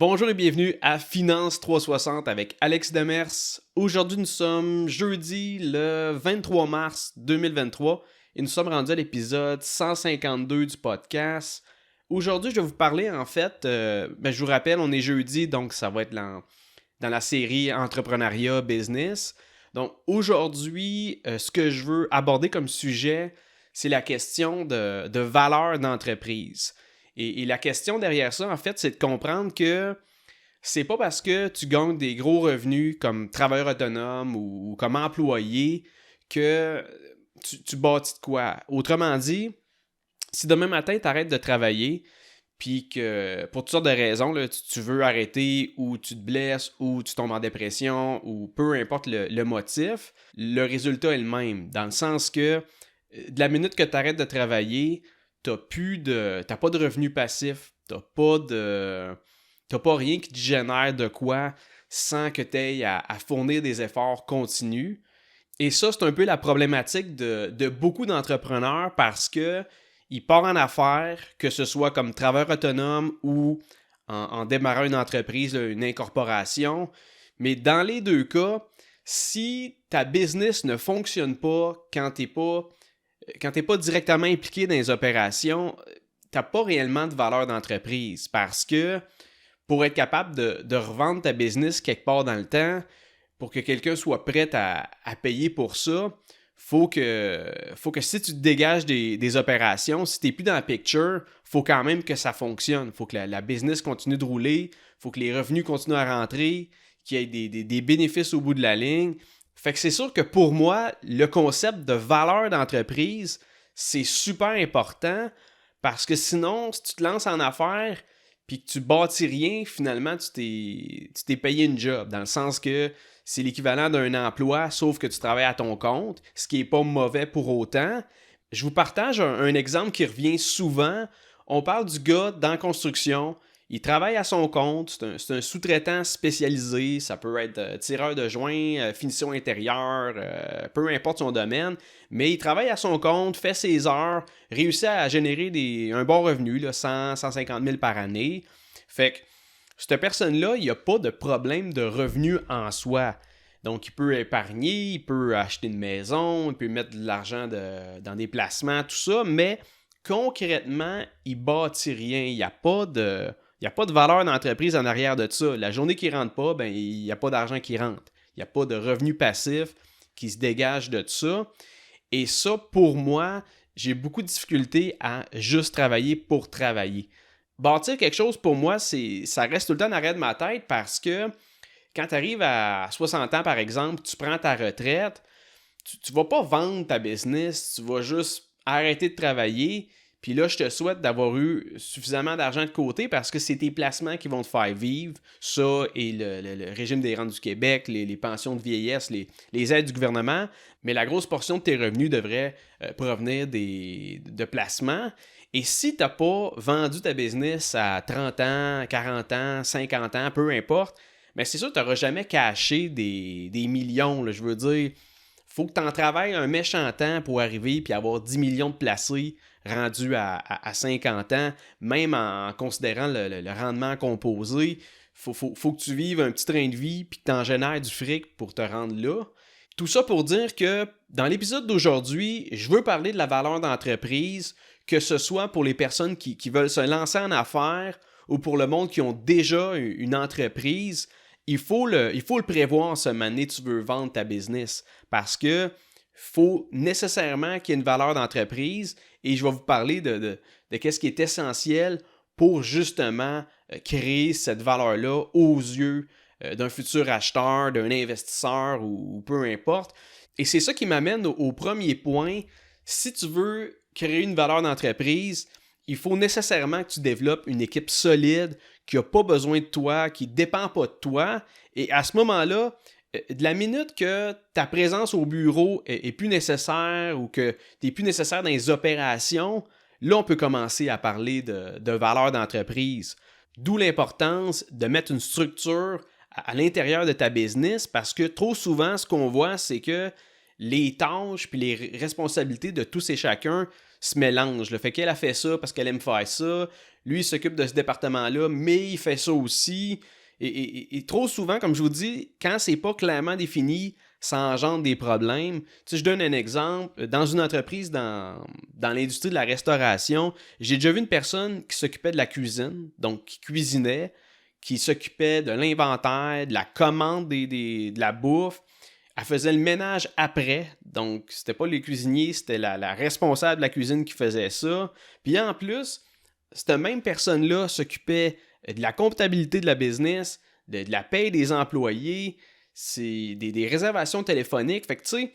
Bonjour et bienvenue à Finance 360 avec Alex Demers. Aujourd'hui, nous sommes jeudi le 23 mars 2023 et nous sommes rendus à l'épisode 152 du podcast. Aujourd'hui, je vais vous parler je vous rappelle, on est jeudi, donc ça va être dans la série Entrepreneuriat Business. Donc aujourd'hui, ce que je veux aborder comme sujet, c'est la question de valeur d'entreprise. Et la question derrière ça, en fait, c'est de comprendre que c'est pas parce que tu gagnes des gros revenus comme travailleur autonome ou comme employé que tu bâtis de quoi. Autrement dit, si demain matin, tu arrêtes de travailler, puis que pour toutes sortes de raisons, là, tu veux arrêter ou tu te blesses ou tu tombes en dépression ou peu importe le motif, le résultat est le même. Dans le sens que de la minute que tu arrêtes de travailler, t'as pas de revenus passifs, t'as pas rien qui te génère de quoi sans que tu aies à fournir des efforts continus. Et ça, c'est un peu la problématique de beaucoup d'entrepreneurs parce que ils partent en affaires, que ce soit comme travailleur autonome ou en démarrant une entreprise, une incorporation. Mais dans les deux cas, si ta business ne fonctionne pas quand t'es pas directement impliqué dans les opérations, t'as pas réellement de valeur d'entreprise parce que pour être capable de revendre ta business quelque part dans le temps, pour que quelqu'un soit prêt à payer pour ça, faut que si tu te dégages des opérations, si tu n'es plus dans la picture, faut quand même que ça fonctionne. Faut que la business continue de rouler, faut que les revenus continuent à rentrer, qu'il y ait des bénéfices au bout de la ligne. Fait que c'est sûr que pour moi, le concept de valeur d'entreprise, c'est super important parce que sinon, si tu te lances en affaires puis que tu bâtis rien, finalement, tu t'es payé une job. Dans le sens que c'est l'équivalent d'un emploi, sauf que tu travailles à ton compte, ce qui n'est pas mauvais pour autant. Je vous partage un exemple qui revient souvent. On parle du gars dans la construction. Il travaille à son compte, c'est un sous-traitant spécialisé, ça peut être tireur de joints, finition intérieure, peu importe son domaine, mais il travaille à son compte, fait ses heures, réussit à générer un bon revenu, là, 100-150 000 par année. Fait que cette personne-là, il n'y a pas de problème de revenu en soi. Donc, il peut épargner, il peut acheter une maison, il peut mettre de l'argent dans des placements, tout ça, mais concrètement, il ne bâtit rien. Il n'y a pas de valeur d'entreprise en arrière de ça. La journée qui ne rentre pas, ben, il n'y a pas d'argent qui rentre. Il n'y a pas de revenu passif qui se dégage de ça. Et ça, pour moi, j'ai beaucoup de difficultés à juste travailler pour travailler. Bâtir quelque chose, pour moi, ça reste tout le temps en arrière de ma tête parce que quand tu arrives à 60 ans, par exemple, tu prends ta retraite, tu ne vas pas vendre ta business, tu vas juste arrêter de travailler. Puis là, je te souhaite d'avoir eu suffisamment d'argent de côté parce que c'est tes placements qui vont te faire vivre. Ça et le régime des rentes du Québec, les pensions de vieillesse, les aides du gouvernement. Mais la grosse portion de tes revenus devrait provenir de placements. Et si tu n'as pas vendu ta business à 30 ans, 40 ans, 50 ans, peu importe, mais c'est sûr que tu n'auras jamais caché des millions. Là, je veux dire, faut que tu en travailles un méchant temps pour arriver et avoir 10 millions de placés rendus à 50 ans, même en considérant le rendement composé. Faut que tu vives un petit train de vie et que tu en génères du fric pour te rendre là. Tout ça pour dire que dans l'épisode d'aujourd'hui, je veux parler de la valeur d'entreprise, que ce soit pour les personnes qui veulent se lancer en affaires ou pour le monde qui ont déjà une entreprise. Il faut le prévoir ce moment donné tu veux vendre ta business parce que faut nécessairement qu'il y ait une valeur d'entreprise et je vais vous parler de qu'est-ce qui est essentiel pour justement créer cette valeur-là aux yeux d'un futur acheteur, d'un investisseur ou peu importe. Et c'est ça qui m'amène au premier point. Si tu veux créer une valeur d'entreprise, il faut nécessairement que tu développes une équipe solide qui n'a pas besoin de toi, qui ne dépend pas de toi. Et à ce moment-là, de la minute que ta présence au bureau est plus nécessaire ou que tu n'es plus nécessaire dans les opérations, là, on peut commencer à parler de valeur d'entreprise. D'où l'importance de mettre une structure à l'intérieur de ta business parce que trop souvent, ce qu'on voit, c'est que les tâches puis les responsabilités de tous et chacun se mélangent. Le fait qu'elle a fait ça parce qu'elle aime faire ça, lui il s'occupe de ce département-là, mais il fait ça aussi. Et trop souvent, comme je vous dis, quand c'est pas clairement défini, ça engendre des problèmes. Tu sais, je donne un exemple. Dans une entreprise dans l'industrie de la restauration, j'ai déjà vu une personne qui s'occupait de la cuisine, donc qui cuisinait, qui s'occupait de l'inventaire, de la commande de la bouffe. Elle faisait le ménage après, donc c'était pas les cuisiniers, c'était la responsable de la cuisine qui faisait ça. Puis en plus, cette même personne-là s'occupait de la comptabilité de la business, de la paye des employés, c'est des réservations téléphoniques. Fait que tu sais,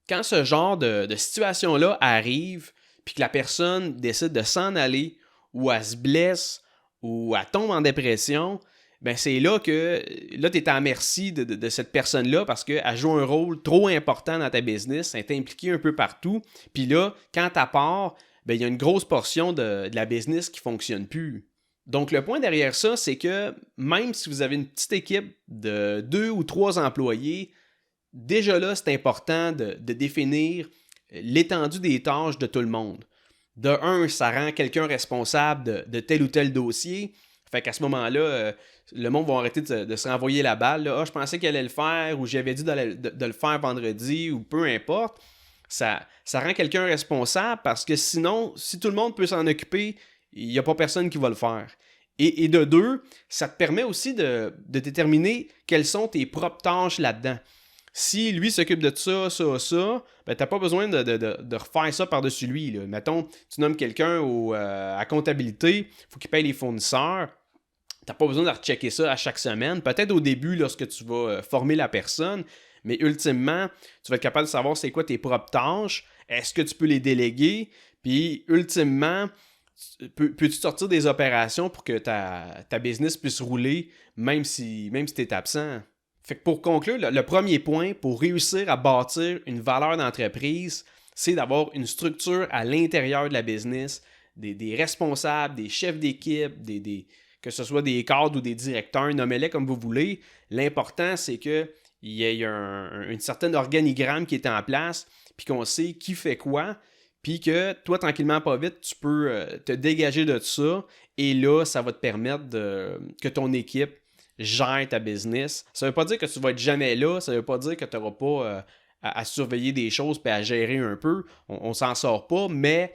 quand ce genre de situation-là arrive, puis que la personne décide de s'en aller, ou elle se blesse, ou elle tombe en dépression, ben c'est là que là, tu es à la merci de cette personne-là parce qu'elle joue un rôle trop important dans ta business, elle est impliquée un peu partout. Puis là, quand tu pars, ben il y a une grosse portion de la business qui ne fonctionne plus. Donc, le point derrière ça, c'est que même si vous avez une petite équipe de 2 ou 3 employés, déjà là, c'est important de définir l'étendue des tâches de tout le monde. De un, ça rend quelqu'un responsable de tel ou tel dossier. Fait qu'à ce moment-là, le monde va arrêter de se renvoyer la balle. Là. Ah, je pensais qu'elle allait le faire, ou j'avais dit de le faire vendredi, ou peu importe. Ça rend quelqu'un responsable parce que sinon, si tout le monde peut s'en occuper, il n'y a pas personne qui va le faire. Et de deux, ça te permet aussi de déterminer quelles sont tes propres tâches là-dedans. Si lui s'occupe de ça, ben t'as pas besoin de refaire ça par-dessus lui. Là. Mettons, tu nommes quelqu'un à comptabilité, il faut qu'il paye les fournisseurs. T'as pas besoin de rechecker ça à chaque semaine. Peut-être au début, lorsque tu vas former la personne, mais ultimement, tu vas être capable de savoir c'est quoi tes propres tâches. Est-ce que tu peux les déléguer? Puis, ultimement, peux-tu sortir des opérations pour que ta business puisse rouler même si tu es absent? Fait que pour conclure, le premier point pour réussir à bâtir une valeur d'entreprise, c'est d'avoir une structure à l'intérieur de la business, des responsables, des chefs d'équipe, que ce soit des cadres ou des directeurs, nommez-les comme vous voulez. L'important, c'est qu'il y ait une certaine organigramme qui est en place, puis qu'on sait qui fait quoi, puis que toi, tranquillement, pas vite, tu peux te dégager de ça, et là, ça va te permettre que ton équipe gère ta business. Ça veut pas dire que tu vas être jamais là, ça veut pas dire que tu n'auras pas à surveiller des choses et à gérer un peu. On s'en sort pas, mais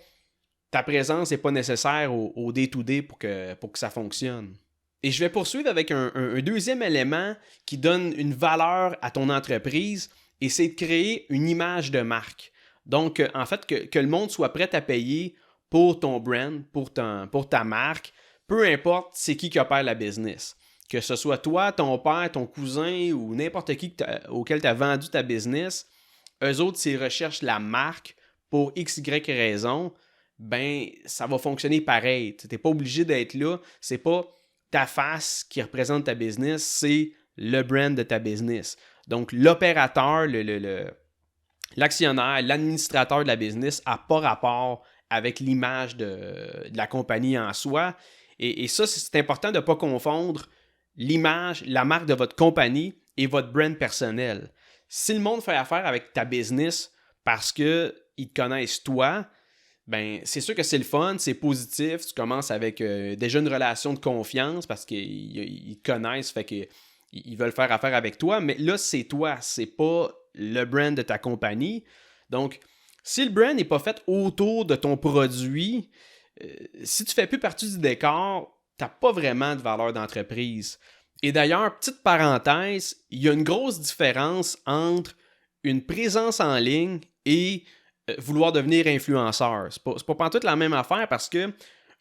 ta présence n'est pas nécessaire au day-to-day pour que ça fonctionne. Et je vais poursuivre avec un deuxième élément qui donne une valeur à ton entreprise, et c'est de créer une image de marque. Donc, en fait, que le monde soit prêt à payer pour ton brand, pour ta marque, peu importe c'est qui opère la business. Que ce soit toi, ton père, ton cousin ou n'importe qui auquel tu as vendu ta business, eux autres, s'ils recherchent la marque pour X, Y raison, ben ça va fonctionner pareil. Tu n'es pas obligé d'être là. C'est pas ta face qui représente ta business, c'est le brand de ta business. Donc, l'opérateur, l'actionnaire, l'administrateur de la business n'a pas rapport avec l'image de la compagnie en soi. Et ça, c'est important de ne pas confondre l'image, la marque de votre compagnie et votre brand personnel. Si le monde fait affaire avec ta business parce qu'ils te connaissent toi, ben c'est sûr que c'est le fun, c'est positif. Tu commences avec déjà une relation de confiance parce qu'ils te connaissent, fait qu'ils veulent faire affaire avec toi. Mais là, c'est toi, c'est pas le brand de ta compagnie. Donc, si le brand n'est pas fait autour de ton produit, si tu fais plus partie du décor, tu n'as pas vraiment de valeur d'entreprise. Et d'ailleurs, petite parenthèse, il y a une grosse différence entre une présence en ligne et vouloir devenir influenceur. C'est pas pantoute la même affaire parce que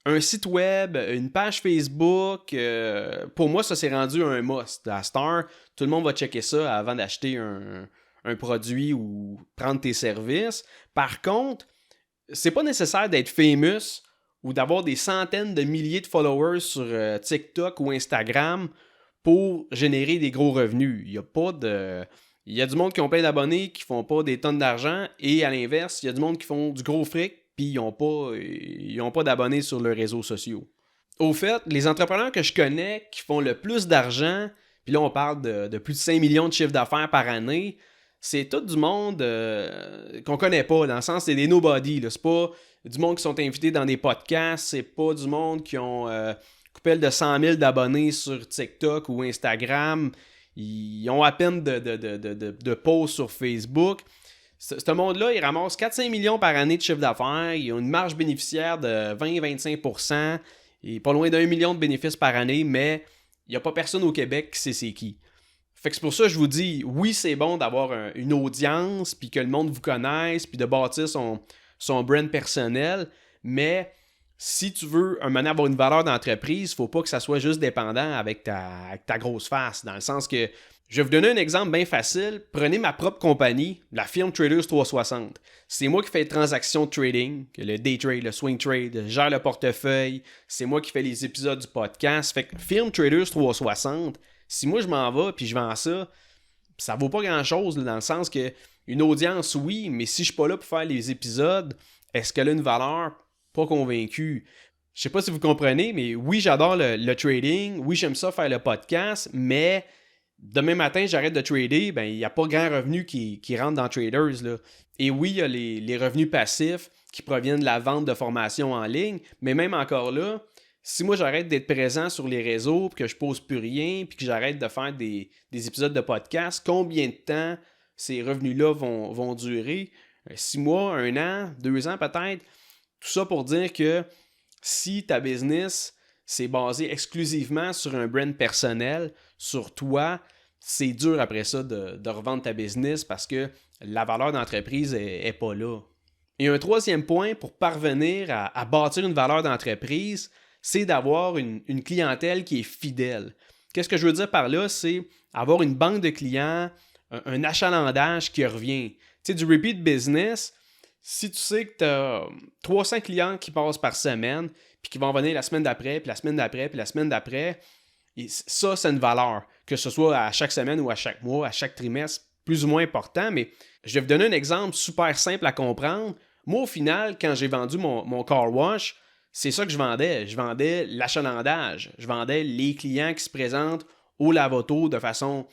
un site web, une page Facebook, pour moi, ça s'est rendu un must. À Star, tout le monde va checker ça avant d'acheter un produit ou prendre tes services. Par contre, c'est pas nécessaire d'être famous ou d'avoir des centaines de milliers de followers sur TikTok ou Instagram pour générer des gros revenus. Il y a du monde qui ont plein d'abonnés qui font pas des tonnes d'argent, et à l'inverse, il y a du monde qui font du gros fric puis ils ont pas d'abonnés sur leurs réseaux sociaux. Au fait, les entrepreneurs que je connais qui font le plus d'argent, puis là on parle de plus de 5 millions de chiffres d'affaires par année, c'est tout du monde qu'on connaît pas, dans le sens c'est des nobody. Là. C'est pas du monde qui sont invités dans des podcasts, c'est pas du monde qui ont coupé de 100 000 d'abonnés sur TikTok ou Instagram. Ils ont à peine de posts sur Facebook. Ce monde-là, il ramasse 4-5 millions par année de chiffre d'affaires. Ils ont une marge bénéficiaire de 20-25%. Et pas loin d'1 million de bénéfices par année, mais il n'y a pas personne au Québec qui sait c'est qui. Fait que c'est pour ça que je vous dis, oui, c'est bon d'avoir une audience, puis que le monde vous connaisse, puis de bâtir son brand personnel, mais si tu veux avoir une valeur d'entreprise, faut pas que ça soit juste dépendant avec ta grosse face, dans le sens que, je vais vous donner un exemple bien facile. Prenez ma propre compagnie, la firme Traders 360. C'est moi qui fais les transactions de trading, le day trade, le swing trade, je gère le portefeuille. C'est moi qui fais les épisodes du podcast. Fait que firme Traders 360, si moi je m'en vais puis je vends ça, ça vaut pas grand-chose dans le sens que une audience, oui, mais si je suis pas là pour faire les épisodes, est-ce qu'elle a une valeur? Pas convaincu. Je sais pas si vous comprenez, mais oui, j'adore le trading. Oui, j'aime ça faire le podcast, mais demain matin, j'arrête de trader, ben il n'y a pas grand revenu qui rentre dans Traders, là. Et oui, il y a les revenus passifs qui proviennent de la vente de formation en ligne, mais même encore là, si moi j'arrête d'être présent sur les réseaux, puis que je pose plus rien, puis que j'arrête de faire des épisodes de podcast, combien de temps ces revenus-là vont durer? 6 mois, 1 an, 2 ans peut-être? Tout ça pour dire que si ta business c'est basé exclusivement sur un brand personnel, sur toi, c'est dur après ça de revendre ta business parce que la valeur d'entreprise est pas là. Et un troisième point pour parvenir à bâtir une valeur d'entreprise, c'est d'avoir une clientèle qui est fidèle. Qu'est-ce que je veux dire par là? C'est avoir une banque de clients, un achalandage qui revient. Tu sais, du repeat business, si tu sais que tu as 300 clients qui passent par semaine, puis qui vont venir la semaine d'après, puis la semaine d'après, puis la semaine d'après, et ça, c'est une valeur. Que ce soit à chaque semaine ou à chaque mois, à chaque trimestre, plus ou moins important, mais je vais vous donner un exemple super simple à comprendre. Moi, au final, quand j'ai vendu mon car wash, c'est ça que je vendais. Je vendais l'achalandage. Je vendais les clients qui se présentent au lave-auto de façon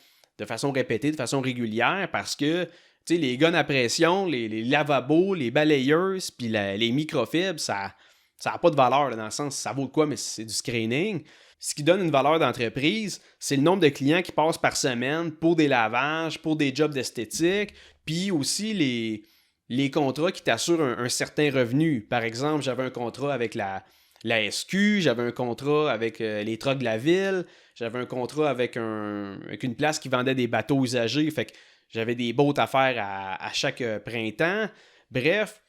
répétée, de façon régulière, parce que tu sais, les guns à pression, les lavabos, les balayeuses, puis les microfibres, ça n'a pas de valeur, là, dans le sens, ça vaut de quoi, mais c'est du screening. Ce qui donne une valeur d'entreprise, c'est le nombre de clients qui passent par semaine pour des lavages, pour des jobs d'esthétique, puis aussi les contrats qui t'assurent un certain revenu. Par exemple, j'avais un contrat avec la SQ, j'avais un contrat avec les trucks de la ville, j'avais un contrat avec une place qui vendait des bateaux usagés, fait que j'avais des boats à faire à chaque printemps. Bref,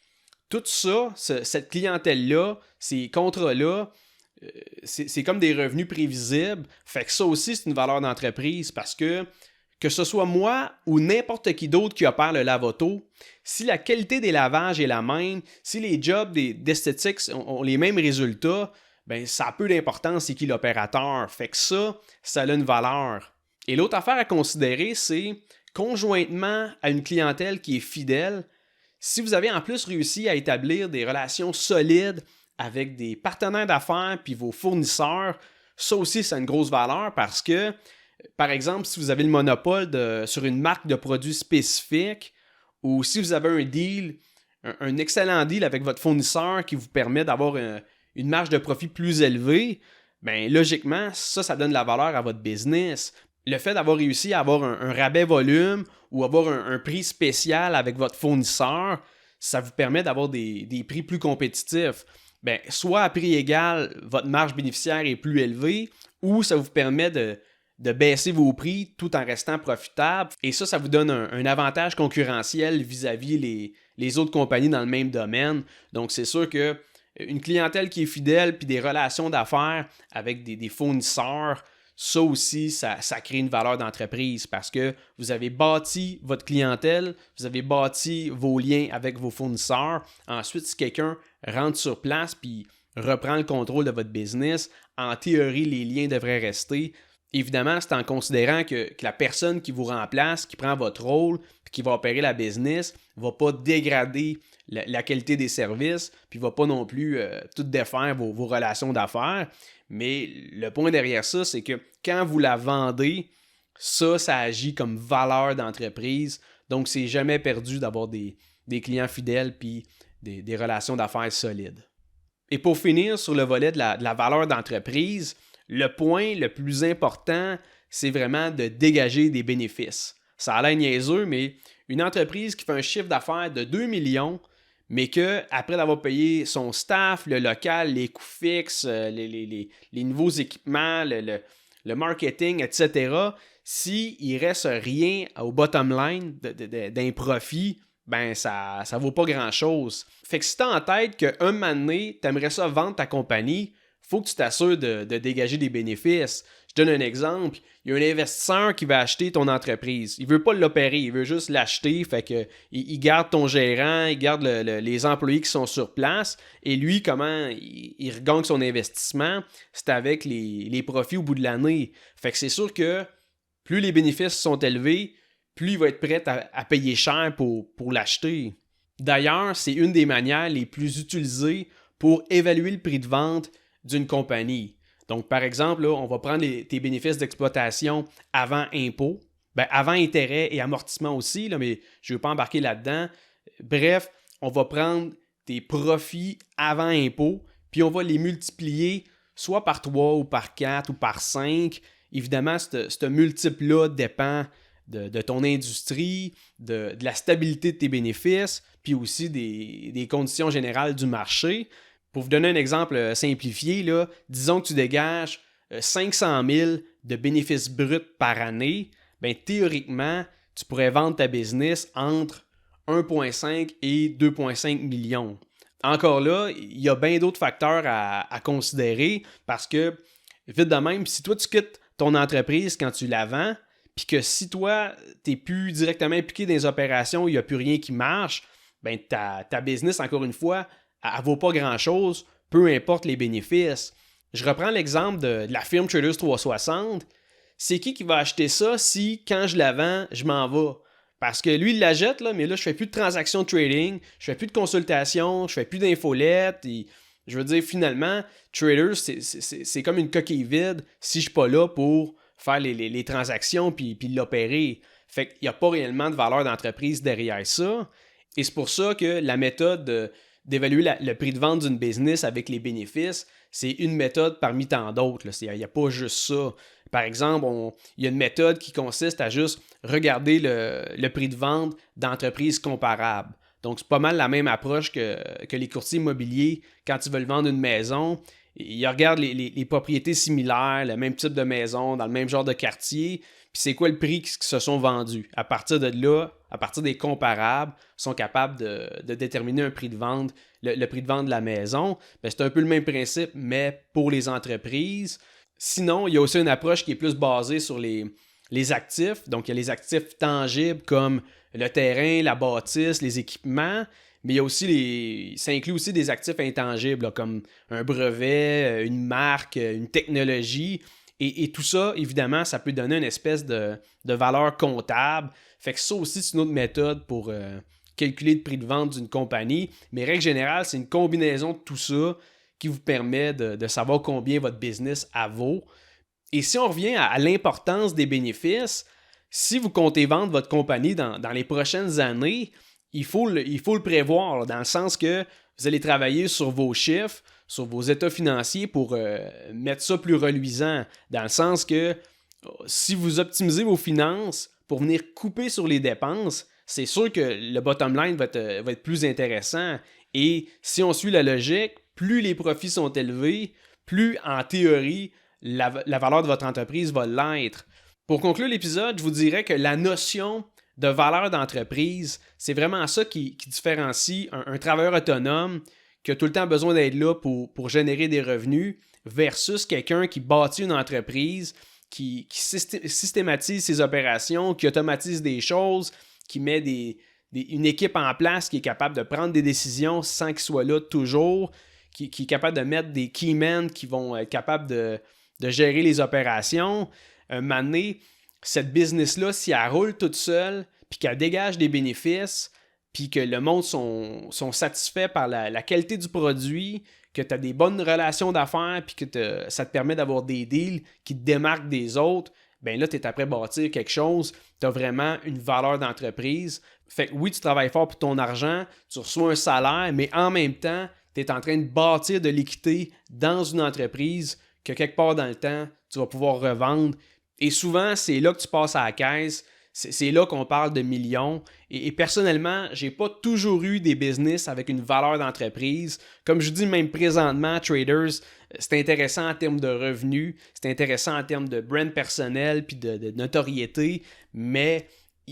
tout ça, cette clientèle-là, ces contrats-là, c'est comme des revenus prévisibles. Fait que ça aussi, c'est une valeur d'entreprise parce que ce soit moi ou n'importe qui d'autre qui opère le lave-auto, si la qualité des lavages est la même, si les jobs d'esthétique ont les mêmes résultats, ben ça a peu d'importance c'est qui l'opérateur. Fait que ça a une valeur. Et l'autre affaire à considérer, c'est conjointement à une clientèle qui est fidèle, si vous avez en plus réussi à établir des relations solides avec des partenaires d'affaires puis vos fournisseurs, ça aussi, c'est une grosse valeur parce que, par exemple, si vous avez le monopole sur une marque de produits spécifique ou si vous avez un deal, un excellent deal avec votre fournisseur qui vous permet d'avoir une marge de profit plus élevée, bien, logiquement, ça donne de la valeur à votre business. Le fait d'avoir réussi à avoir un rabais volume ou avoir un prix spécial avec votre fournisseur, ça vous permet d'avoir des prix plus compétitifs. Bien, soit à prix égal, votre marge bénéficiaire est plus élevée, ou ça vous permet de baisser vos prix tout en restant profitable. Et ça vous donne un avantage concurrentiel vis-à-vis les autres compagnies dans le même domaine. Donc, c'est sûr que une clientèle qui est fidèle puis des relations d'affaires avec des fournisseurs, ça aussi, ça crée une valeur d'entreprise parce que vous avez bâti votre clientèle, vous avez bâti vos liens avec vos fournisseurs. Ensuite, si quelqu'un rentre sur place puis reprend le contrôle de votre business, en théorie, les liens devraient rester. Évidemment, c'est en considérant que la personne qui vous remplace, qui prend votre rôle, puis qui va opérer la business, ne va pas dégrader la qualité des services, puis ne va pas non plus tout défaire vos relations d'affaires. Mais le point derrière ça, c'est que quand vous la vendez, ça agit comme valeur d'entreprise. Donc, c'est jamais perdu d'avoir des clients fidèles puis des relations d'affaires solides. Et pour finir sur le volet de la valeur d'entreprise, le point le plus important, c'est vraiment de dégager des bénéfices. Ça a l'air niaiseux, mais une entreprise qui fait un chiffre d'affaires de 2 millions, mais qu'après d'avoir payé son staff, le local, les coûts fixes, les nouveaux équipements, le marketing, etc., s'il ne reste rien au bottom line d'un profit, ben ça vaut pas grand-chose. Fait que si tu as en tête qu'un moment donné, tu aimerais ça vendre ta compagnie, faut que tu t'assures de dégager des bénéfices. Je donne un exemple. Il y a un investisseur qui va acheter ton entreprise. Il ne veut pas l'opérer, il veut juste l'acheter. Fait que il garde ton gérant, il garde les employés qui sont sur place. Et lui, comment il regagne son investissement? C'est avec les profits au bout de l'année. Fait que c'est sûr que plus les bénéfices sont élevés, plus il va être prêt à payer cher pour l'acheter. D'ailleurs, c'est une des manières les plus utilisées pour évaluer le prix de vente d'une compagnie. Donc, par exemple, là, on va prendre tes bénéfices d'exploitation avant impôt, avant intérêt et amortissement aussi, là, mais je ne veux pas embarquer là-dedans. Bref, on va prendre tes profits avant impôt, puis on va les multiplier soit par 3 ou par 4 ou par 5. Évidemment, ce multiple-là dépend de ton industrie, de la stabilité de tes bénéfices, puis aussi des conditions générales du marché. Pour vous donner un exemple simplifié, là, disons que tu dégages 500 000 de bénéfices bruts par année, bien, théoriquement, tu pourrais vendre ta business entre 1,5 et 2,5 millions. Encore là, il y a bien d'autres facteurs à considérer parce que, vite de même, si toi tu quittes ton entreprise quand tu la vends, puis que si toi, tu n'es plus directement impliqué dans les opérations, il n'y a plus rien qui marche, bien, ta business, encore une fois, elle ne vaut pas grand-chose, peu importe les bénéfices. Je reprends l'exemple de la firme Traders 360. C'est qui va acheter ça si, quand je la vends, je m'en vais? Parce que lui, il la jette, là, mais là, je fais plus de transactions de trading, je fais plus de consultations, je fais plus d'infolettes. Je veux dire, finalement, Traders, c'est comme une coquille vide si je suis pas là pour faire les transactions puis l'opérer. Fait qu'il n'y a pas réellement de valeur d'entreprise derrière ça. Et c'est pour ça que la méthode d'évaluer le prix de vente d'une business avec les bénéfices, c'est une méthode parmi tant d'autres. Il n'y a pas juste ça. Par exemple, il y a une méthode qui consiste à juste regarder le prix de vente d'entreprises comparables. Donc, c'est pas mal la même approche que les courtiers immobiliers quand ils veulent vendre une maison. Ils regardent les propriétés similaires, le même type de maison, dans le même genre de quartier, puis c'est quoi le prix qui se sont vendus. À partir de là, à partir des comparables, ils sont capables de déterminer un prix de vente, le prix de vente de la maison. Bien, c'est un peu le même principe, mais pour les entreprises. Sinon, il y a aussi une approche qui est plus basée sur les actifs. Donc, il y a les actifs tangibles comme le terrain, la bâtisse, les équipements. Mais il y a aussi ça inclut aussi des actifs intangibles là, comme un brevet, une marque, une technologie. Et tout ça, évidemment, ça peut donner une espèce de valeur comptable. Fait que ça aussi, c'est une autre méthode pour calculer le prix de vente d'une compagnie. Mais règle générale, c'est une combinaison de tout ça qui vous permet de savoir combien votre business vaut. Et si on revient à l'importance des bénéfices, si vous comptez vendre votre compagnie dans les prochaines années, il faut le prévoir, là, dans le sens que vous allez travailler sur vos chiffres, sur vos états financiers pour mettre ça plus reluisant. Dans le sens que si vous optimisez vos finances pour venir couper sur les dépenses, c'est sûr que le bottom line va être plus intéressant. Et si on suit la logique, plus les profits sont élevés, plus en théorie, la valeur de votre entreprise va l'être. Pour conclure l'épisode, je vous dirais que la notion de valeur d'entreprise, c'est vraiment ça qui différencie un travailleur autonome qui a tout le temps besoin d'être là pour générer des revenus versus quelqu'un qui bâtit une entreprise, qui systématise ses opérations, qui automatise des choses, qui met une équipe en place qui est capable de prendre des décisions sans qu'il soit là toujours, qui est capable de mettre des key men qui vont être capables de gérer les opérations. Un moment donné, cette business-là, si elle roule toute seule, puis qu'elle dégage des bénéfices, puis que le monde sont satisfaits par la qualité du produit, que tu as des bonnes relations d'affaires, puis que ça te permet d'avoir des deals qui te démarquent des autres, bien là, tu es après bâtir quelque chose, tu as vraiment une valeur d'entreprise. Fait que oui, tu travailles fort pour ton argent, tu reçois un salaire, mais en même temps, tu es en train de bâtir de l'équité dans une entreprise que quelque part dans le temps, tu vas pouvoir revendre. Et souvent, c'est là que tu passes à la caisse. C'est là qu'on parle de millions. Et personnellement, j'ai pas toujours eu des business avec une valeur d'entreprise. Comme je dis, même présentement, traders, c'est intéressant en termes de revenus, c'est intéressant en termes de brand personnel puis de notoriété, mais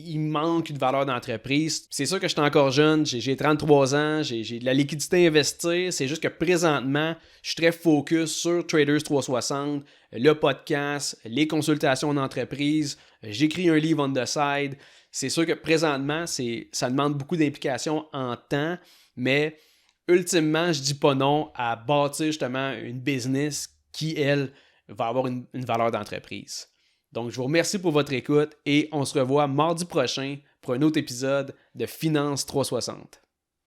il manque une valeur d'entreprise. C'est sûr que je suis encore jeune, j'ai 33 ans, j'ai de la liquidité à investir. C'est juste que présentement, je suis très focus sur Traders 360, le podcast, les consultations d'entreprise. J'écris un livre on the side. C'est sûr que présentement, ça demande beaucoup d'implication en temps, mais ultimement, je dis pas non à bâtir justement une business qui, elle, va avoir une valeur d'entreprise. Donc, je vous remercie pour votre écoute et on se revoit mardi prochain pour un autre épisode de Finance 360.